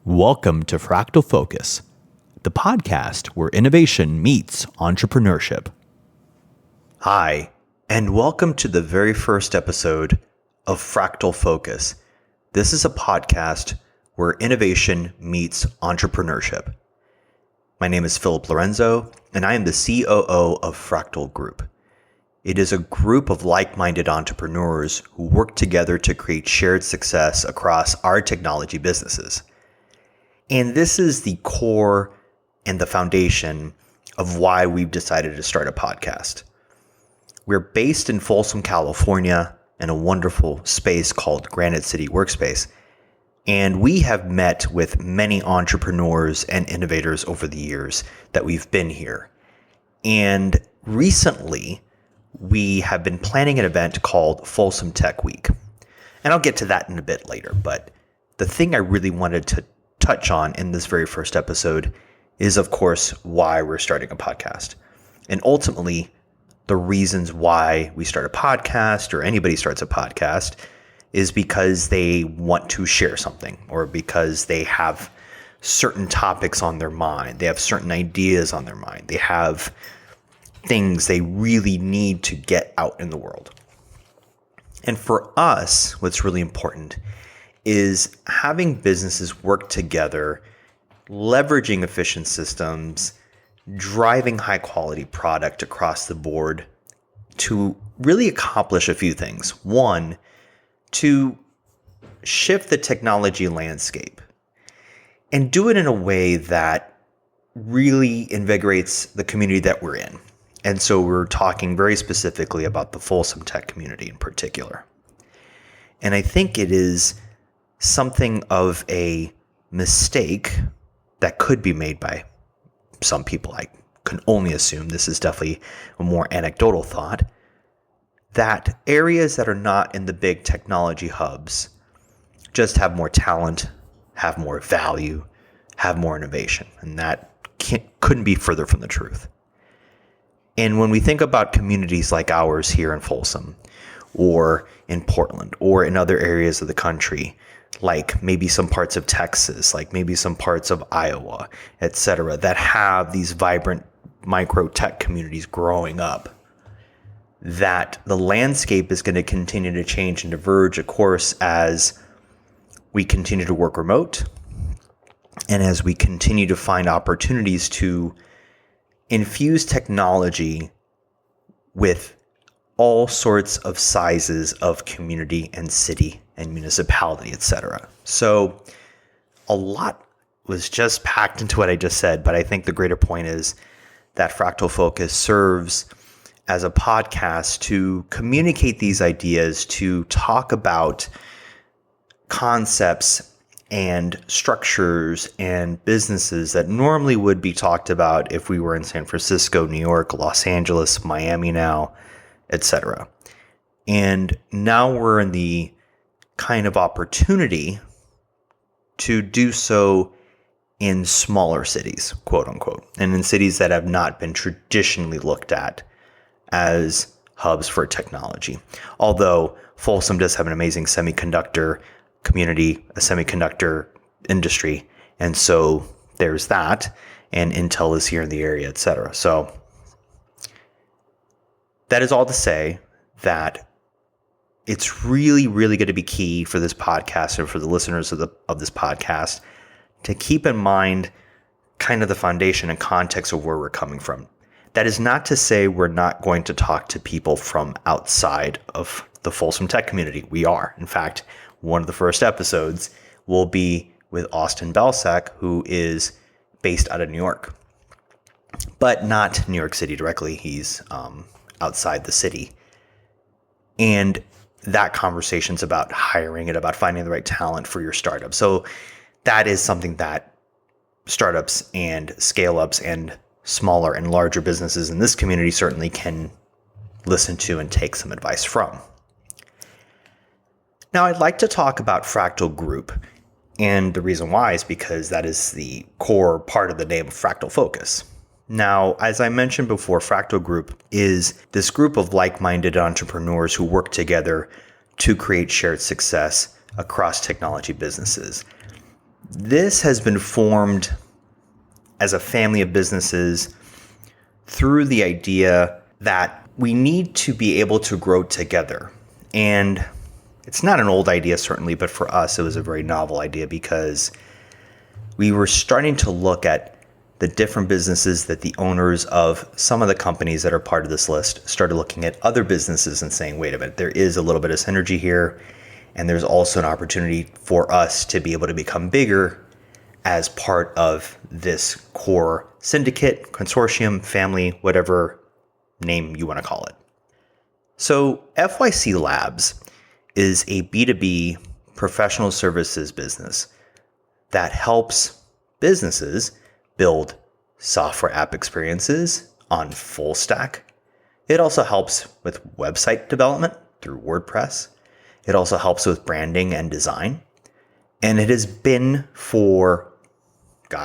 Welcome to Fractal Focus, the podcast where innovation meets entrepreneurship. Hi, and welcome to the very first episode of Fractal Focus. This is a podcast where innovation meets entrepreneurship. My name is Philip Lorenzo, and I am the COO of Fractal Group. It is a group of like-minded entrepreneurs who work together to create shared success across our technology businesses. And this is the core and the foundation of why we've decided to start a podcast. We're based in Folsom, California, in a wonderful space called Granite City Workspace. And we have met with many entrepreneurs and innovators over the years that we've been here. And recently, we have been planning an event called Folsom Tech Week. And I'll get to that in a bit later. But the thing I really wanted to touch on in this very first episode is, of course, why we're starting a podcast. And ultimately, the reasons why we start a podcast or anybody starts a podcast is because they want to share something or because they have certain topics on their mind. They have certain ideas on their mind. They have things they really need to get out in the world. And for us, what's really important is having businesses work together, leveraging efficient systems, driving high quality product across the board to really accomplish a few things. One, to shift the technology landscape and do it in a way that really invigorates the community that we're in. And so we're talking very specifically about the Folsom Tech community in particular. And I think it is something of a mistake that could be made by some people. I can only assume, this is definitely a more anecdotal thought, that areas that are not in the big technology hubs just have more talent, have more value, have more innovation. And that couldn't be further from the truth. And when we think about communities like ours here in Folsom or in Portland or in other areas of the country, like maybe some parts of Texas, like maybe some parts of Iowa, etc., that have these vibrant micro tech communities growing up, that the landscape is going to continue to change and diverge, of course, as we continue to work remote and as we continue to find opportunities to infuse technology with all sorts of sizes of community and city and municipality, etc. So a lot was just packed into what I just said, but I think the greater point is that Fractal Focus serves as a podcast to communicate these ideas, to talk about concepts and structures and businesses that normally would be talked about if we were in San Francisco, New York, Los Angeles, Miami now, etc. And now we're in the kind of opportunity to do so in smaller cities, quote unquote, and in cities that have not been traditionally looked at as hubs for technology. Although Folsom does have an amazing semiconductor community, a semiconductor industry, and so there's that, and Intel is here in the area, etc. So that is all to say that it's really, really going to be key for this podcast and for the listeners of this podcast to keep in mind kind of the foundation and context of where we're coming from. That is not to say we're not going to talk to people from outside of the Folsom Tech community. We are. In fact, one of the first episodes will be with Austin Belsack, who is based out of New York, but not New York City directly. He's outside the city. And that conversation's about hiring and about finding the right talent for your startup. So that is something that startups and scale-ups and smaller and larger businesses in this community certainly can listen to and take some advice from. Now, I'd like to talk about Fractal Group. And the reason why is because that is the core part of the name of Fractal Focus. Now, as I mentioned before, Fractal Group is this group of like-minded entrepreneurs who work together to create shared success across technology businesses. This has been formed as a family of businesses through the idea that we need to be able to grow together. And it's not an old idea, certainly, but for us, it was a very novel idea because we were starting to look at the different businesses that the owners of some of the companies that are part of this list started looking at other businesses and saying, wait a minute, there is a little bit of synergy here. And there's also an opportunity for us to be able to become bigger as part of this core syndicate, consortium, family, whatever name you want to call it. So FYC Labs is a B2B professional services business that helps businesses build software app experiences on full stack. It also helps with website development through WordPress. It also helps with branding and design. And it has been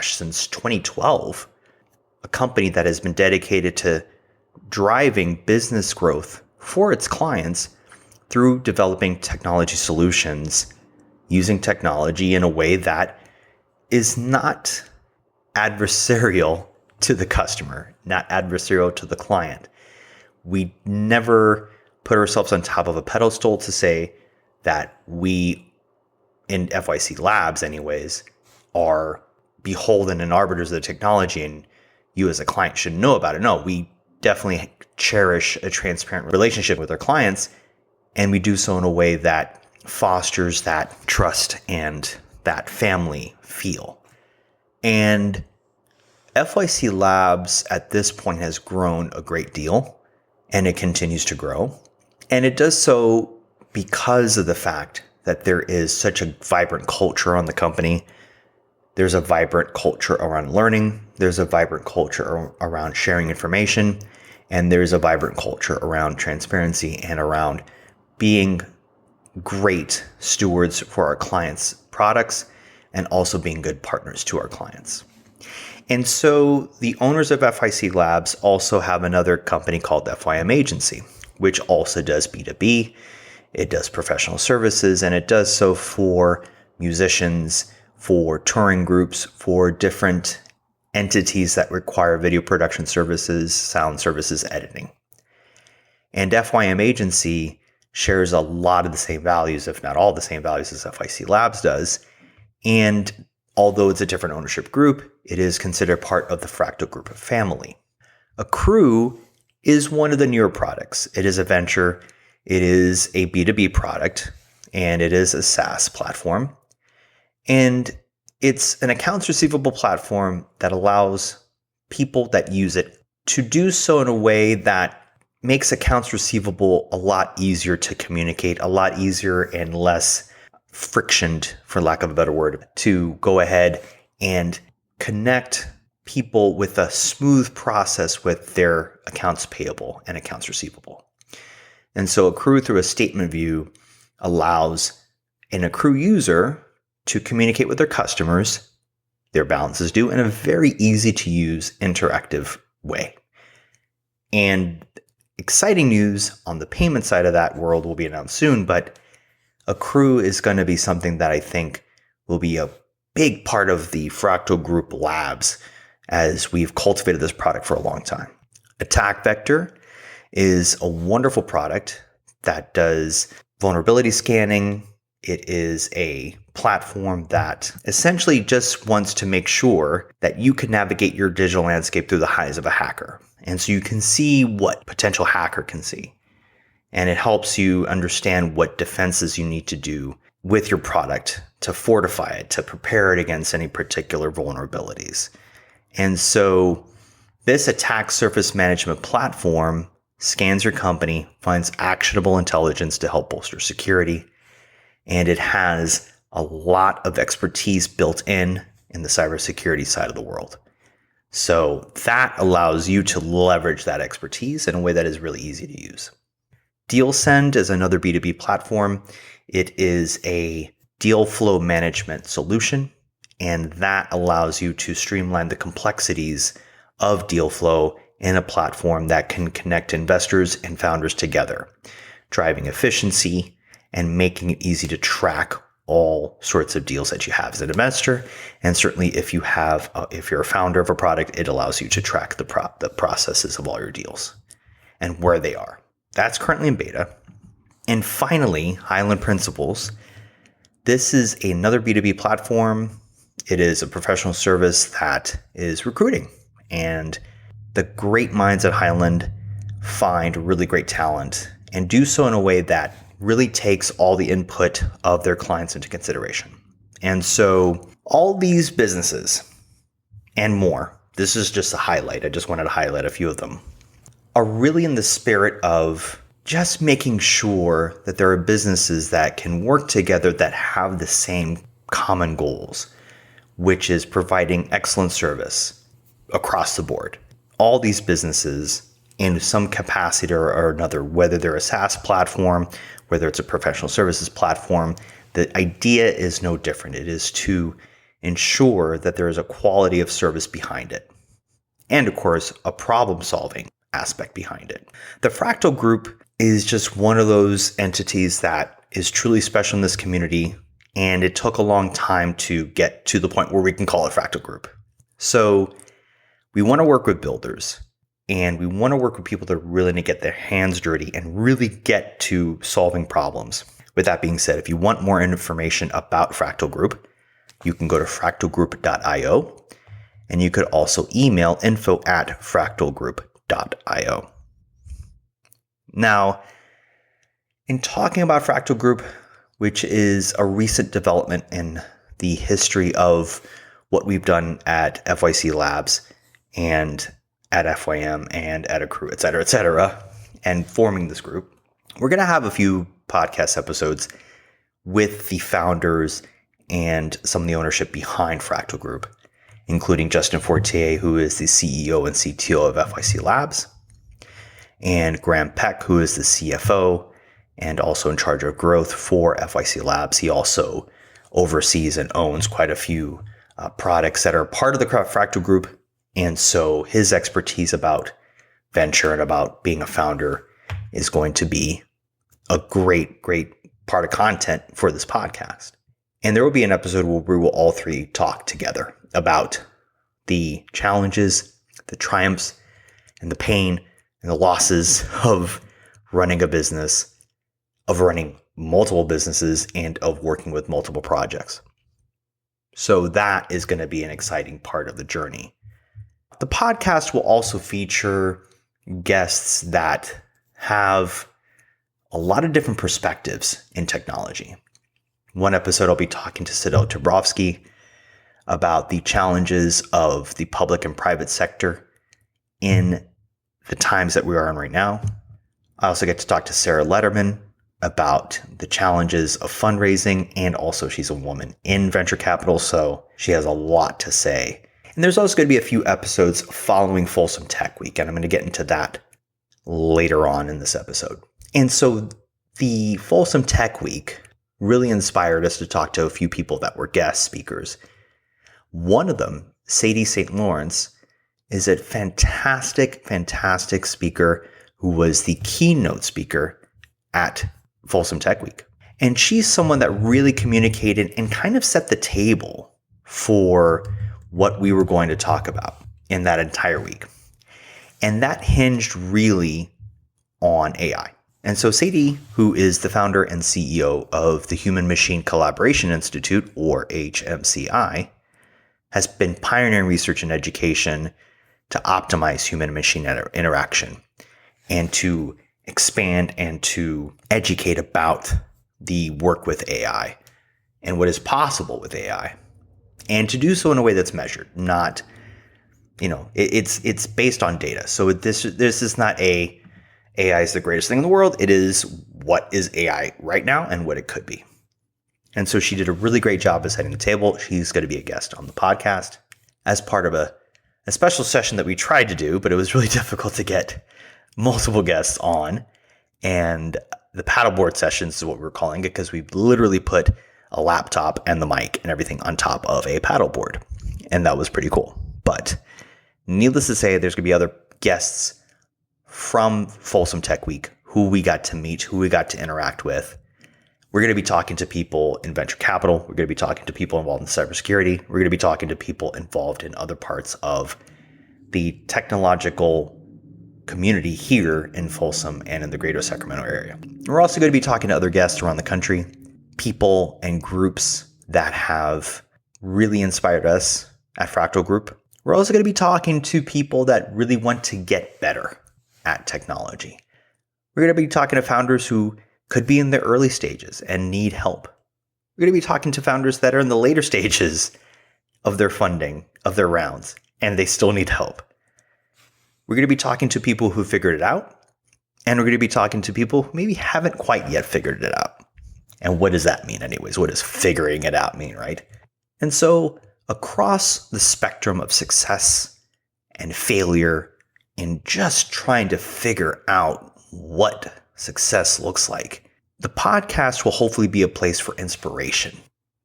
since 2012, a company that has been dedicated to driving business growth for its clients through developing technology solutions, using technology in a way that is not adversarial to the customer, not adversarial to the client. We never put ourselves on top of a pedestal to say that we, in FYC Labs anyways, are beholden and arbiters of the technology and you as a client should know about it. No, we definitely cherish a transparent relationship with our clients, and we do so in a way that fosters that trust and that family feel. And FYC Labs at this point has grown a great deal, and it continues to grow. And it does so because of the fact that there is such a vibrant culture on the company. There's a vibrant culture around learning. There's a vibrant culture around sharing information. And there's a vibrant culture around transparency and around being great stewards for our clients' products and also being good partners to our clients. And so the owners of FYC Labs also have another company called FYM Agency, which also does B2B. It does professional services, and it does so for musicians, for touring groups, for different entities that require video production services, sound services, editing. And FYM Agency shares a lot of the same values, if not all the same values as FYC Labs does. And although it's a different ownership group, it is considered part of the Fractal Group family. Accrue is one of the newer products. It is a venture. It is a B2B product, and it is a SaaS platform. And it's an accounts receivable platform that allows people that use it to do so in a way that makes accounts receivable a lot easier to communicate, a lot easier and less frictioned, for lack of a better word, to go ahead and connect people with a smooth process with their accounts payable and accounts receivable. And so Accrue, through a statement view, allows an Accrue user to communicate with their customers, their balances due, in a very easy to use interactive way. And exciting news on the payment side of that world will be announced soon, but Accrue is going to be something that I think will be a big part of the Fractal Group Labs as we've cultivated this product for a long time. Attack Vector is a wonderful product that does vulnerability scanning. It is a platform that essentially just wants to make sure that you can navigate your digital landscape through the eyes of a hacker. And so you can see what potential hacker can see. And it helps you understand what defenses you need to do with your product to fortify it, to prepare it against any particular vulnerabilities. And so this attack surface management platform scans your company, finds actionable intelligence to help bolster security, and it has a lot of expertise built in the cybersecurity side of the world. So that allows you to leverage that expertise in a way that is really easy to use. DealSend is another B2B platform. It is a deal flow management solution, and that allows you to streamline the complexities of deal flow in a platform that can connect investors and founders together, driving efficiency and making it easy to track all sorts of deals that you have as an investor. And certainly if you're a founder of a product, it allows you to track the processes of all your deals and where they are. That's currently in beta. And finally, Highland Principles. This is another B2B platform. It is a professional service that is recruiting. And the great minds at Highland find really great talent and do so in a way that really takes all the input of their clients into consideration. And so all these businesses and more, this is just a highlight. I just wanted to highlight a few of them, are really in the spirit of just making sure that there are businesses that can work together that have the same common goals, which is providing excellent service across the board. All these businesses in some capacity or another, whether they're a SaaS platform, whether it's a professional services platform, the idea is no different. It is to ensure that there is a quality of service behind it. And of course, a problem-solving aspect behind it. The Fractal Group is just one of those entities that is truly special in this community. And it took a long time to get to the point where we can call it Fractal Group. So we want to work with builders. And we want to work with people that are willing to get their hands dirty and really get to solving problems. With that being said, if you want more information about Fractal Group, you can go to fractalgroup.io, and you could also email info@fractalgroup.io. Now, in talking about Fractal Group, which is a recent development in the history of what we've done at FYC Labs and at FYM and at Accrue, et cetera, and forming this group, we're going to have a few podcast episodes with the founders and some of the ownership behind Fractal Group, including Justin Fortier, who is the CEO and CTO of FYC Labs, and Graham Peck, who is the CFO and also in charge of growth for FYC Labs. He also oversees and owns quite a few products that are part of the Fractal Group. And so his expertise about venture and about being a founder is going to be a great part of content for this podcast. And there will be an episode where we will all three talk together about the challenges, the triumphs, and the pain and the losses of running a business, of running multiple businesses, and of working with multiple projects. So that is going to be an exciting part of the journey. The podcast will also feature guests that have a lot of different perspectives in technology. One episode, I'll be talking to Sidel Tobrovsky about the challenges of the public and private sector in the times that we are in right now. I also get to talk to Sarah Letterman about the challenges of fundraising, and also she's a woman in venture capital, so she has a lot to say. And there's also going to be a few episodes following Folsom Tech Week, and I'm going to get into that later on in this episode. And so the Folsom Tech Week really inspired us to talk to a few people that were guest speakers. One of them, Sadie St. Lawrence, is a fantastic speaker who was the keynote speaker at Folsom Tech Week. And she's someone that really communicated and kind of set the table for what we were going to talk about in that entire week. And that hinged really on AI. And so Sadie, who is the founder and CEO of the Human Machine Collaboration Institute, or HMCI, has been pioneering research and education to optimize human-machine interaction and to expand and to educate about the work with AI and what is possible with AI. And to do so in a way that's measured, not, it's based on data. So this is not AI is the greatest thing in the world. It is what is AI right now and what it could be. And so she did a really great job of setting the table. She's going to be a guest on the podcast as part of a special session that we tried to do, but it was really difficult to get multiple guests on. And the paddleboard sessions is what we're calling it, because we literally put a laptop and the mic and everything on top of a paddleboard. And that was pretty cool. But needless to say, there's going to be other guests from Folsom Tech Week who we got to meet, who we got to interact with. We're going to be talking to people in venture capital. We're going to be talking to people involved in cybersecurity. We're going to be talking to people involved in other parts of the technological community here in Folsom and in the greater Sacramento area. We're also going to be talking to other guests around the country, people and groups that have really inspired us at Fractal Group. We're also going to be talking to people that really want to get better at technology. We're going to be talking to founders who could be in the early stages and need help. We're going to be talking to founders that are in the later stages of their funding, of their rounds, and they still need help. We're going to be talking to people who figured it out, and we're going to be talking to people who maybe haven't quite yet figured it out. And what does that mean anyways? What does figuring it out mean, right? And so across the spectrum of success and failure in just trying to figure out what success looks like, the podcast will hopefully be a place for inspiration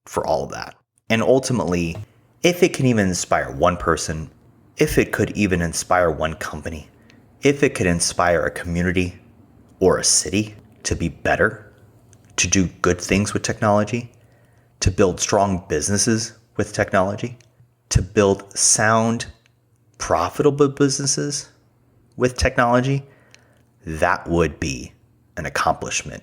for all of that. And ultimately, if it can even inspire one person, if it could even inspire one company, if it could inspire a community or a city to be better, to do good things with technology, to build strong businesses with technology, to build sound, profitable businesses with technology, that would be an accomplishment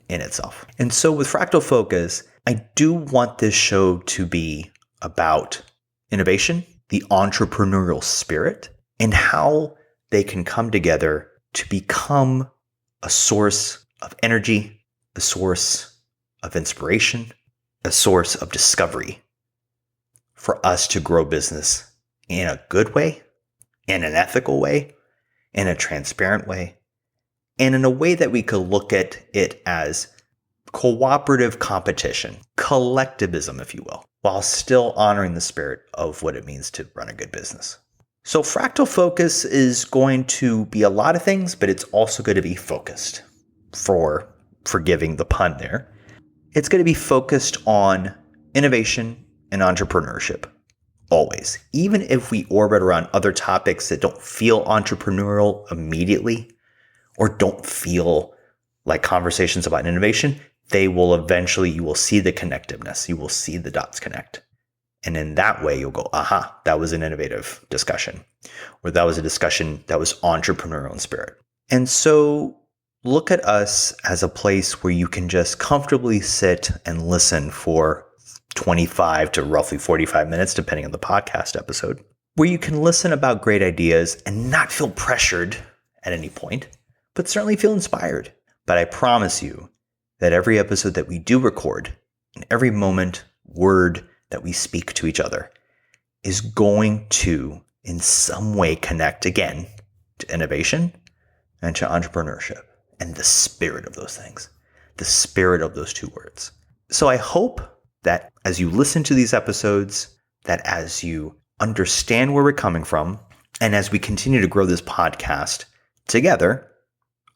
in itself. And so with Fractal Focus, I do want this show to be about innovation, the entrepreneurial spirit, and how they can come together to become a source of energy, a source of inspiration, a source of discovery for us to grow business in a good way, in an ethical way, in a transparent way, and in a way that we could look at it as cooperative competition, collectivism, if you will, while still honoring the spirit of what it means to run a good business. So Fractal Focus is going to be a lot of things, but it's also going to be focused, for forgiving the pun there. It's going to be focused on innovation and entrepreneurship, always. Even if we orbit around other topics that don't feel entrepreneurial immediately or don't feel like conversations about innovation, they will eventually, you will see the connectiveness. You will see the dots connect. And in that way, you'll go, aha, that was an innovative discussion, or that was a discussion that was entrepreneurial in spirit. And so look at us as a place where you can just comfortably sit and listen for 25 to roughly 45 minutes, depending on the podcast episode, where you can listen about great ideas and not feel pressured at any point, but certainly feel inspired. But I promise you that every episode that we do record and every moment, word that we speak to each other is going to, in some way, connect again to innovation and to entrepreneurship and the spirit of those things, the spirit of those two words. So I hope that as you listen to these episodes, that as you understand where we're coming from, and as we continue to grow this podcast together,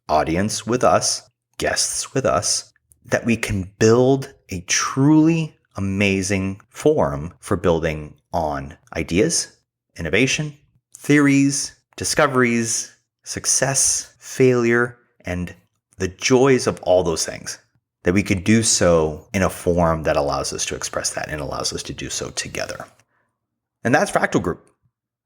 audience with us, guests with us, that we can build a truly amazing forum for building on ideas, innovation, theories, discoveries, success, failure, and the joys of all those things. That we could do so in a forum that allows us to express that and allows us to do so together. And that's Fractal Group.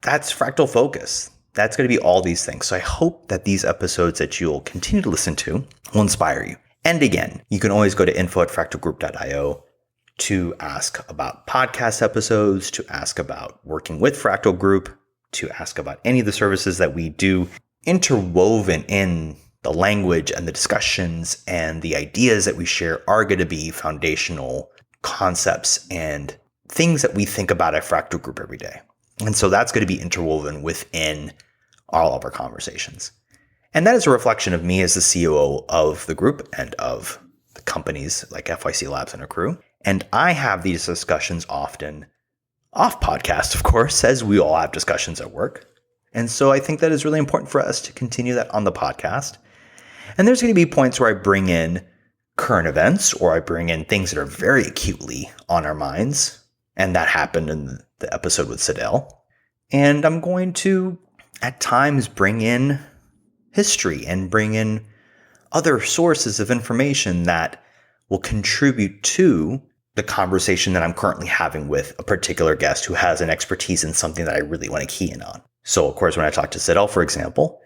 That's Fractal Focus. That's going to be all these things. So I hope that these episodes that you'll continue to listen to will inspire you. And again, you can always go to info@fractalgroup.io to ask about podcast episodes, to ask about working with Fractal Group, to ask about any of the services that we do interwoven in the language and the discussions and the ideas that we share are going to be foundational concepts and things that we think about at Fractal Group every day. And so that's going to be interwoven within all of our conversations. And that is a reflection of me as the COO of the group and of the companies like FYC Labs and Accrue. And I have these discussions often off podcast, of course, as we all have discussions at work. And so I think that is really important for us to continue that on the podcast. And there's going to be points where I bring in current events or I bring in things that are very acutely on our minds. And that happened in the episode with Sidel. And I'm going to, at times, bring in history and bring in other sources of information that will contribute to the conversation that I'm currently having with a particular guest who has an expertise in something that I really want to key in on. So, of course, when I talk to Sidel, for example,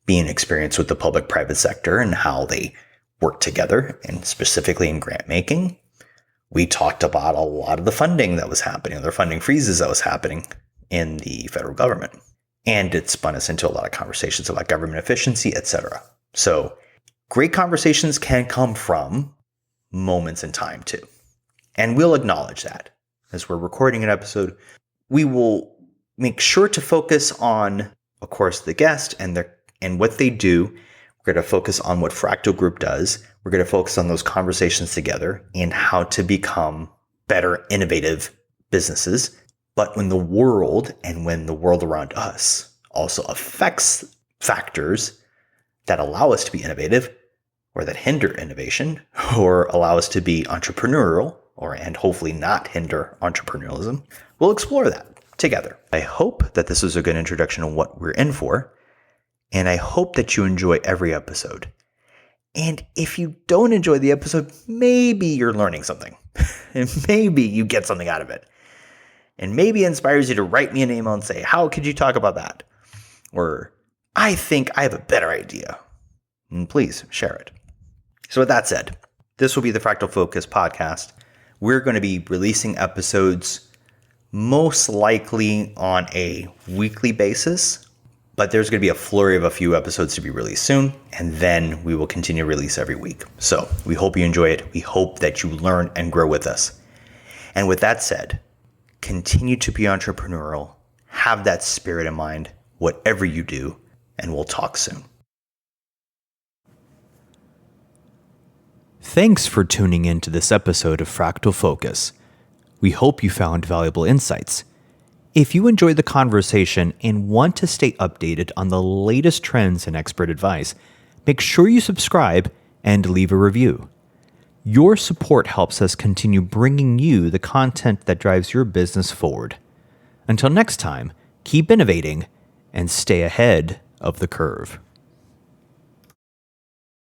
being experienced with the public-private sector and how they work together, and specifically in grant making, we talked about a lot of the funding that was happening, the funding freezes that was happening in the federal government. And it spun us into a lot of conversations about government efficiency, etc. So great conversations can come from moments in time too. And we'll acknowledge that. As we're recording an episode, we will make sure to focus on, of course, the guest and what they do. We're going to focus on what Fractal Group does. We're going to focus on those conversations together and how to become better, innovative businesses. But when the world around us also affects factors that allow us to be innovative or that hinder innovation or allow us to be entrepreneurial and hopefully not hinder entrepreneurialism, we'll explore that together. I hope that this was a good introduction on what we're in for. And I hope that you enjoy every episode. And if you don't enjoy the episode, maybe you're learning something. And maybe you get something out of it. And maybe it inspires you to write me an email and say, how could you talk about that? Or, I think I have a better idea. And please share it. So with that said, this will be the Fractal Focus podcast. We're going to be releasing episodes most likely on a weekly basis. But there's going to be a flurry of a few episodes to be released soon, and then we will continue to release every week. So we hope you enjoy it. We hope that you learn and grow with us. And with that said, continue to be entrepreneurial. Have that spirit in mind, whatever you do, and we'll talk soon. Thanks for tuning in to this episode of Fractal Focus. We hope you found valuable insights. If you enjoyed the conversation and want to stay updated on the latest trends and expert advice, make sure you subscribe and leave a review. Your support helps us continue bringing you the content that drives your business forward. Until next time, keep innovating and stay ahead of the curve.